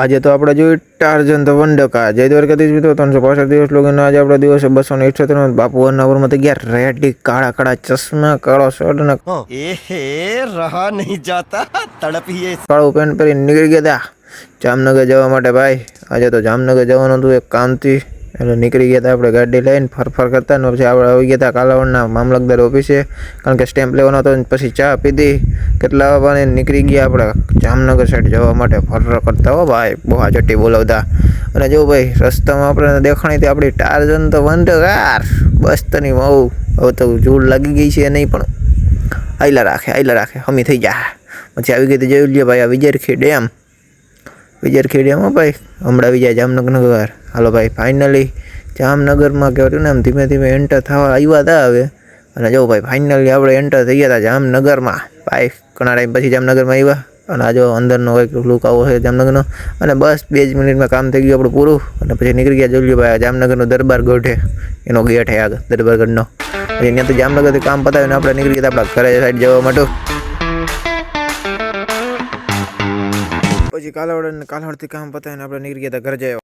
આજે તો આપણે જોયું ટાર્જન તો વંડકા જય દ્વારકાધીશ મિત્રો 365 દિવસ લોગીને આજે આપણો દિવસ 278 બાપુ અનાવરમાં તો ગયા રેડી કાળા કાળા ચશ્મા કાળો શર્ટ ને एहे रहा नहीं जाता तड़प ही है। કાળું પેન્ટ પહેરીને નીકળી ગયા હતા જામનગર જવા માટે ભાઈ। આજે તો જામનગર જવાનું હતું એક કામથી એટલે નીકળી ગયા હતા આપણે ગાડી લઈને ફરફર કરતા ને પછી આપણે આવી ગયા હતા કાલાવડના મામલતદાર ઓફિસે કારણ કે સ્ટેમ્પ લેવાનો હતો ને પછી ચા પીધી કેટલા વાગે નીકળી ગયા આપણે જામનગર સાઈડ જવા માટે ફરફર કરતા હો ભાઈ બહુ ચટ્ટી બોલાવતા। અને જો ભાઈ રસ્તામાં આપણે દેખાણી હતી આપણી ટાર્જન તો વંડકાર બસ તની બહુ હવે તો જોર લાગી ગઈ છે નહીં પણ આયલા રાખે હમી થઈ જાય। પછી આવી ગઈ તો જોઈ લ્યો ભાઈ આ વિજયરખી ડેમ ભાઈ હમણાં આવી જાય જામનગર। હાલો ભાઈ ફાઇનલી જામનગરમાં કહેવાયું ને આમ ધીમે ધીમે એન્ટર થવા આવ્યા હતા હવે। અને જો ભાઈ ફાઇનલી આપણે એન્ટર થઈ ગયા હતા જામનગરમાં ભાઈ ઘણા ટાઈમ પછી જામનગરમાં આવ્યા। અને આ જો અંદરનો કંઈક લુક આવો છે જામનગરનો અને બસ 2 જ મિનિટમાં કામ થઈ ગયું આપણું પૂરું। અને પછી નીકળી ગયા જોઈ લ્યો ભાઈ જામનગરનો દરબારગઢ છે એનો ગેટ છે આગળ દરબારગઢનો। અહીંયા તો જામનગરથી કામ પતાવીને આપણે નીકળી ગયા આપણા ઘરે સાઈડ જવા માટે। પછી કાલાવડથી કામ પતાવીને આપણે નીકળી ગયા ઘરે જવા।